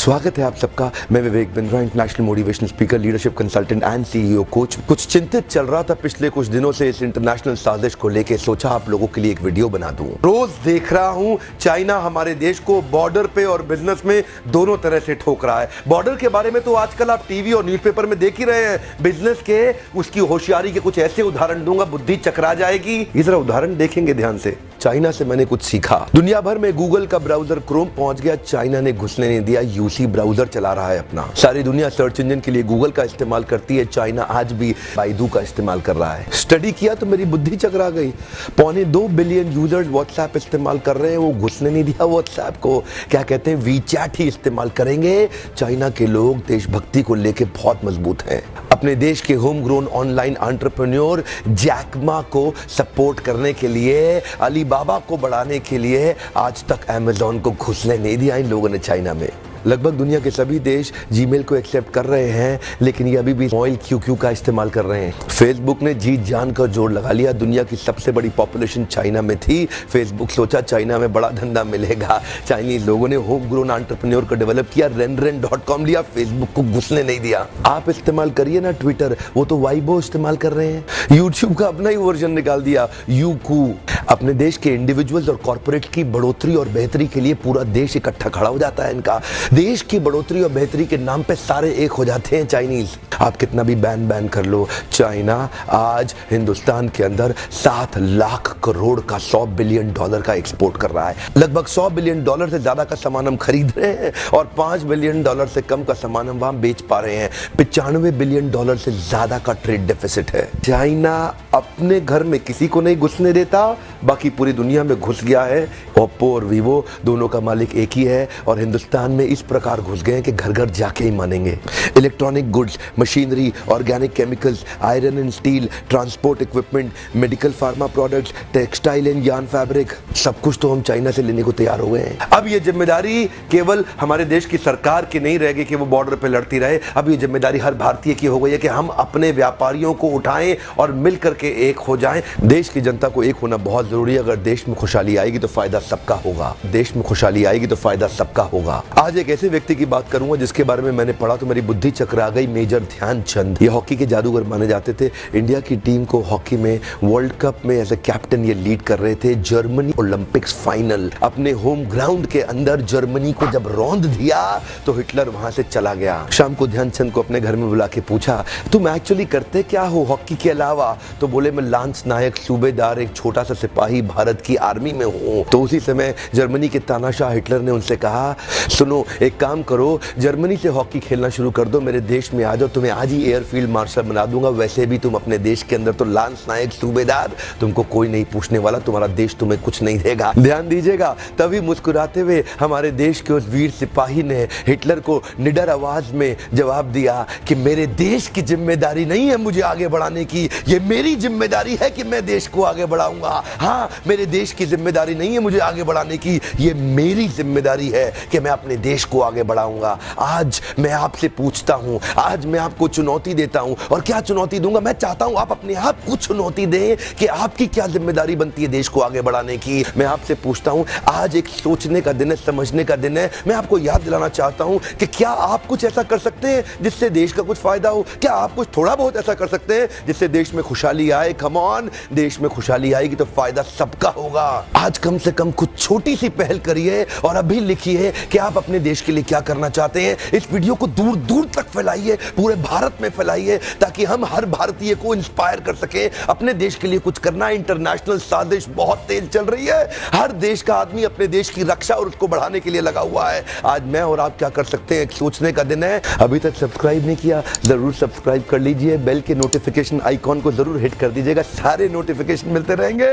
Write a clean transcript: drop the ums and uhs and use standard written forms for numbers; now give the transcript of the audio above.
स्वागत है आप सबका। मैं Vivek Bindra, international motivational speaker, leadership consultant and CEO coach. कुछ चिंतित चल रहा था पिछले कुछ दिनों से इस इंटरनेशनल साजिश को लेके, सोचा आप लोगों के लिए एक वीडियो बना दूं। रोज देख रहा हूं चाइना हमारे देश को बॉर्डर पे और बिजनेस में दोनों तरह से ठोक रहा है। बॉर्डर के बारे में तो आजकल आप टीवी और न्यूज़पेपर में देख ही रहे हैं। बिजनेस के उसकी होशियारी के कुछ ऐसे उदाहरण दूंगा, बुद्धि चकरा जाएगी। ये जरा उदाहरण देखेंगे ध्यान से। चाइना से मैंने कुछ सीखा। दुनिया भर में गूगल का ब्राउजर क्रोम पहुंच गया, चाइना ने घुसने नहीं दिया। यूसी ब्राउजर चला रहा है अपना। सारी दुनिया सर्च इंजन के लिए गूगल का इस्तेमाल करती है, चाइना आज भी बाइडू का इस्तेमाल कर रहा है। स्टडी किया तो मेरी बुद्धि चकरा गई। 2.25 बिलियन यूजर्स व्हाट्सएप इस्तेमाल कर रहे हैं, वो घुसने नहीं दिया व्हाट्सएप को। क्या कहते हैं, वीचैट ही इस्तेमाल करेंगे। चाइना के लोग देशभक्ति को लेकर बहुत मजबूत हैं। अपने देश के home grown online entrepreneur Jack Ma को सपोर्ट करने के लिए, अलीबाबा को बढ़ाने के लिए आज तक अमेज़न को घुसने नहीं दिया इन लोगों ने चाइना में। लगभग दुनिया के सभी देश जीमेल को एक्सेप्ट कर रहे हैं, लेकिन ये अभी भी ऑयल क्यू का इस्तेमाल कर रहे हैं। फेसबुक ने जी जान का जोर लगा लिया। दुनिया की सबसे बड़ी पॉपुलेशन चाइना में थी। फेसबुक सोचा चाइना में बड़ा धंधा मिलेगा। चाइनीज लोगों ने होम ग्रोन एंटरप्रेन्योर को डेवलप किया, रेन.com लिया, फेसबुक को घुसने नहीं दिया। आप इस्तेमाल करिए ना ट्विटर, वो तो वाइबो इस्तेमाल कर रहे हैं। यूट्यूब का अपना ही वर्जन निकाल दिया, यूकू। अपने देश के इंडिविजुअल्स और कॉर्पोरेट की बढ़ोतरी और बेहतरी के लिए पूरा देश इकट्ठा खड़ा हो जाता है इनका। देश की बढ़ोतरी और बेहतरी के नाम पे सारे एक हो जाते हैं चाइनीज। आप कितना भी बैन कर लो, चाइना आज हिंदुस्तान के अंदर 7 लाख करोड़ का $100 बिलियन का एक्सपोर्ट कर रहा है। लगभग $100 बिलियन से ज्यादा का सामान हम खरीद रहे हैं और $5 बिलियन से कम का सामान हम वहां बेच पा रहे हैं। $95 बिलियन से ज्यादा का ट्रेड डेफिसिट है। चाइना अपने घर में किसी को नहीं घुसने देता, बाकी पूरी दुनिया में घुस गया है। ओप्पो और वीवो दोनों का मालिक एक ही है और हिंदुस्तान में इस प्रकार घुस गए कि घर घर जाके ही मानेंगे। Electronic goods, machinery, organic chemicals, iron and steel, transport equipment, medical pharma products, textile and yarn fabric, सब कुछ तो हम चाइना से लेने को तैयार हो गए हैं। अब ये जिम्मेदारी केवल हमारे देश की सरकार की नहीं रहेगी कि वो बॉर्डर पे लड़ती रहे। अब ये जिम्मेदारी हर भारतीय की हो गई है कि हम अपने व्यापारियों को उठाएं और मिल करके एक हो जाएं। देश की जनता को एक होना बहुत जरूरी है। अगर देश में खुशहाली आएगी तो फायदा सबका होगा। देश में खुशहाली आएगी तो फायदा सबका होगा। आज एक ऐसे व्यक्ति की बात करूंगा जिसके बारे में मैंने पढ़ा तो मेरी बुद्धि चकरा गई। मेजर ध्यानचंद, ये हॉकी के जादूगर माने जाते थे। इंडिया की टीम को हॉकी में वर्ल्ड कप में एज ए कैप्टन ये लीड कर रहे थे। जर्मनी ओलंपिक्स फाइनल अपने होम ग्राउंड के अंदर जर्मनी को जब रौंद दिया तो हिटलर वहां से चला गया। शाम को ध्यानचंद को अपने घर में बुला के पूछा, तुम एक्चुअली करते क्या हो हॉकी के अलावा? तो बोले, मैं लांस नायक, सूबेदार, एक छोटा सा सिपाही भारत की आर्मी में हूं। तो उसी समय जर्मनी के तानाशाह हिटलर ने उनसे कहा, सुनो एक काम करो, जर्मनी से हॉकी खेलना शुरू कर दो, मेरे देश में आ जाओ, तुम्हें आज ही एयरफील्ड मार्शल बना दूंगा। वैसे भी तुम अपने देश के अंदर तो लांस नायक, सूबेदार, तुमको कोई नहीं पूछने वाला, तुम्हारा देश तुम्हें कुछ नहीं देगा। ध्यान दीजिएगा, तभी मुस्कुराते हुए हमारे देश के उस वीर सिपाही ने हिटलर को निडर आवाज में जवाब दिया कि मेरे देश की जिम्मेदारी नहीं है मुझे आगे बढ़ाने की, ये मेरी जिम्मेदारी है कि मैं देश को आगे बढ़ाऊंगा। हाँ, मेरे देश की जिम्मेदारी नहीं है मुझे आगे बढ़ाने की, ये मेरी जिम्मेदारी है कि मैं अपने देश को आगे बढ़ाऊंगा। आज मैं आपसे पूछता हूं, आज मैं आपको चुनौती देता हूं। और क्या चुनौती दूंगा? मैं चाहता हूं आप अपने आप को चुनौती दें कि आपकी क्या जिम्मेदारी बनती है देश को आगे बढ़ाने की। मैं आपसे पूछता हूं, आज एक सोचने का दिन है, समझने का दिन है। मैं आपको याद दिलाना चाहता हूं कि क्या आप कुछ ऐसा कर सकते हैं जिससे देश का कुछ फायदा हो? क्या आप कुछ थोड़ा बहुत ऐसा कर सकते हैं जिससे देश में खुशहाली आए? कम ऑन, देश में खुशहाली आएगी तो फायदा सबका होगा। आज कम से कम कुछ छोटी सी पहल करिए और अभी लिखिए कि आप अपने देश के लिए क्या करना चाहते हैं। इस वीडियो को दूर दूर तक फैलाइए, पूरे भारत में फैलाइए, ताकि हम हर भारतीय को इंस्पायर कर सके अपने देश के लिए कुछ करना। इंटरनेशनल साजिश बहुत तेज चल रही है। हर देश का आदमी अपने देश की रक्षा और उसको बढ़ाने के लिए लगा हुआ है। आज मैं और आप क्या कर सकते हैं, एक सोचने का दिन है। अभी तक सब्सक्राइब नहीं किया, जरूर सब्सक्राइब कर लीजिए। बेल के नोटिफिकेशन आइकॉन को जरूर हिट कर दीजिएगा, सारे नोटिफिकेशन मिलते रहेंगे।